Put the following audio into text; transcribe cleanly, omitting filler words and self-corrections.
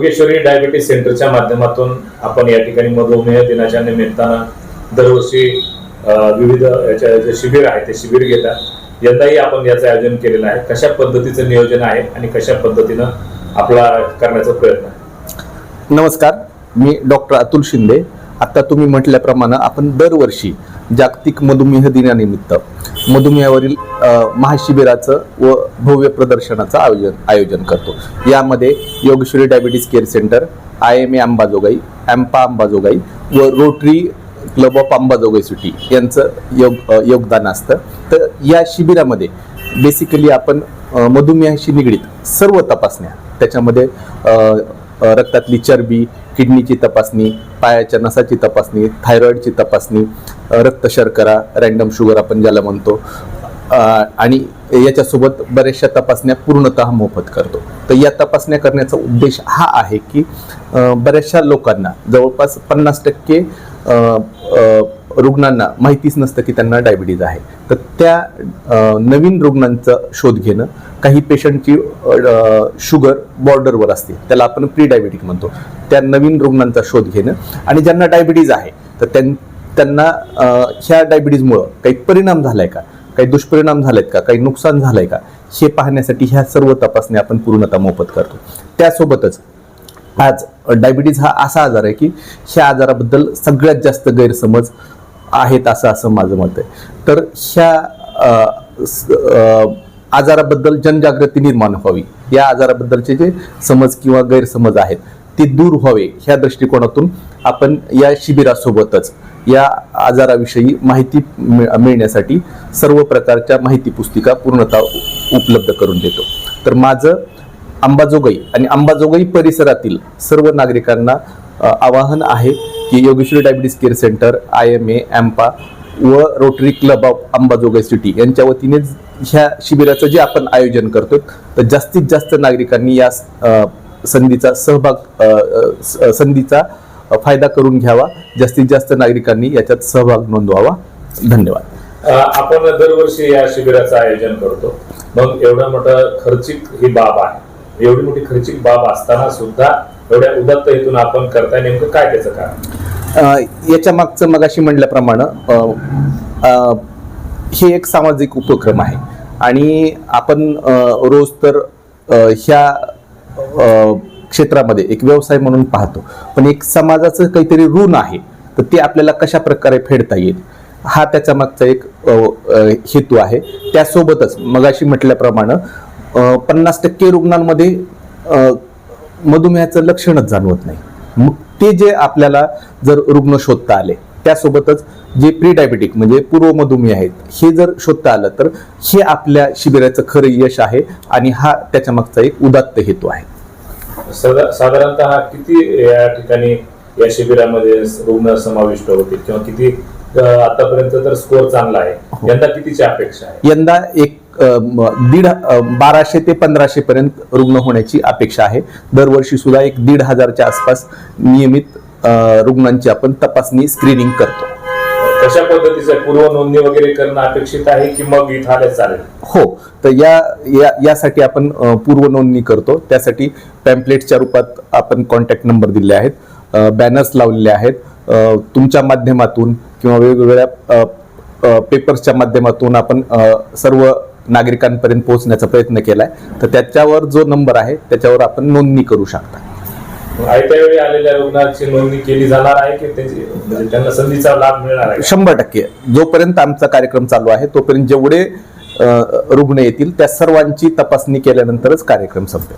Yogeshwari diabetes सेंटरच्या माध्यमातून आपण या ठिकाणी मधुमेह दिनाच्या निमित्तानं दरवर्षी विविध याच्या जे शिबिर आहे ते शिबिर घेतात. यंदाही आपण याचं आयोजन केलेलं आहे. कशा पद्धतीचं नियोजन आहे आणि कशा पद्धतीनं आपला करण्याचा प्रयत्न आहे? नमस्कार, मी डॉक्टर अतुल शिंदे. आता तुम्ही म्हटल्याप्रमाणे आपण दरवर्षी जागतिक मधुमेह दिनानिमित्त मधुमेहावरील महाशिबिराचं व भव्य प्रदर्शनाचं आयोजन करतो. यामध्ये Yogeshwari diabetes care centre, IMA Ambajogai, AMPA Ambajogai व Rotary club of Ambajogai city यांचं योगदान असतं. तर या शिबिरामध्ये बेसिकली आपण मधुमेहाशी निगडीत सर्व तपासण्या, त्याच्यामध्ये रक्तातली चरबी, किडनीची तपासणी, पायाच्या नसाची तपासणी, थायरॉइडची तपासणी, रक्त शर्करा, रँडम शुगर आपण ज्याला म्हणतो, आणि याच्यासोबत बऱ्याचशा तपासण्या पूर्णतः मोफत करतो. तर या तपासण्या करण्याचा उद्देश हा आहे की बऱ्याचशा लोकांना, जवळपास 50% रुग्णांना माहितीच नसतं की त्यांना डायबिटीज आहे. तर त्या नवीन रुग्णांचा शोध घेणं, काही पेशंटची शुगर बॉर्डरवर असते, त्याला आपण प्री डायबिटिक म्हणतो, त्या नवीन रुग्णांचा शोध घेणं, आणि ज्यांना डायबिटीज आहे तर त्यांना ह्या डायबिटीजमुळं काही परिणाम झालाय का, काही दुष्परिणाम झालेत का, काही नुकसान झालंय का, हे पाहण्यासाठी ह्या सर्व तपासण्या आपण पूर्णतः मोफत करतो. त्यासोबतच आज डायबिटीज हा असा आजार आहे की ह्या आजाराबद्दल सगळ्यात जास्त गैरसमज आहेत असं माझं मत आहे. तर ह्या आजाराबद्दल जनजागृती निर्माण व्हावी, या आजाराबद्दलचे जे समज किंवा गैरसमज आहेत ते दूर व्हावे, ह्या दृष्टिकोनातून आपण या शिबिरासोबतच या आजाराविषयी माहिती मिळण्यासाठी सर्व प्रकारच्या माहिती पुस्तिका पूर्णतः उपलब्ध करून देतो. तर माझं अंबाजोगाई आणि अंबाजोगाई परिसरातील सर्व नागरिकांना आवाहन आहे की Yogeshwari diabetes care centre, IMA, AMPA व Rotary club of Ambajogai city यांच्या वतीने ह्या शिबिराचं जे आपण आयोजन करतो, तर जास्तीत जास्त नागरिकांनी या संधीचा फायदा करून घ्यावा, जास्तीत जास्त नागरिकांनी याच्यात सहभाग नोंदवावा. धन्यवाद. आपण दरवर्षी या शिबिराचं आयोजन करतो, मग एवढा मोठा खर्चिक ही बाब आहे, एवढी मोठी खर्चिक बाब असताना सुद्धा एवढ्या उदात्त हेतून आपण करताय, नेमकं काय त्याचं कारण? याच्या मागचं मगाशी म्हटल्याप्रमाणे हे एक सामाजिक उपक्रम आहे आणि आपण रोज तर ह्या क्षेत्रामध्ये एक व्यवसाय म्हणून पाहतो, पण एक समाजाचं काहीतरी ऋण आहे, तर ते आपल्याला कशा प्रकारे फेडता येईल हा त्याच्या मागचा एक हेतू आहे. त्यासोबतच मगाशी म्हटल्याप्रमाणे 50% रुग्णांमध्ये मधुमेहाचं लक्षणच जाणवत नाही. मग ते जे आपल्याला जर रुग्ण शोधता आले, त्यासोबतच जे प्री डायबिटिक म्हणजे पूर्व मधुमेह आहेत, हे जर शोधता आलं, तर हे आपल्या शिबिराचं खरं यश आहे आणि हा त्याच्या मागचा एक उदात्त हेतू आहे. साधारणतः किती या ठिकाणी या शिबिरामध्ये रुग्ण समाविष्ट होतील किंवा किती आतापर्यंत तर स्कोअर चांगला आहे, यंदा कितीची अपेक्षा आहे? यंदा एक 1200 ते 1500 पर्यंत रुग्ण होण्याची अपेक्षा आहे. दरवर्षी सुद्धा एक 1500च्या आसपास नियमित रुग्णांची आपण तपासणी, स्क्रीनिंग करतो. कशा पद्धतीचं पूर्व नोंदणी वगैरे करणं अपेक्षित आहे की मग इथं आले चालेल? हो, तर यासाठी आपण पूर्व नोंदणी करतो. त्यासाठी पॅम्पलेटच्या रूपात आपण कॉन्टॅक्ट नंबर दिले आहेत, बॅनर्स लावलेले आहेत. तुमच्या माध्यमातून किंवा वेगवेगळ्या पेपर्सच्या माध्यमातून आपण सर्व नागरिकांपर्यंत पोहोचण्याचा प्रयत्न केलाय. तर त्याच्यावर जो नंबर आहे त्याच्यावर आपण नोंदणी करू शकता. आयत्या वेळी आलेल्या रुग्णांची नोंदणी केली जाणार आहे की त्यांना संधीचा लाभ मिळणार आहे? 100%. जोपर्यंत आमचा कार्यक्रम चालू आहे तोपर्यंत जेवढे रुग्ण येतील त्या सर्वांची तपासणी केल्यानंतरच कार्यक्रम संपेल.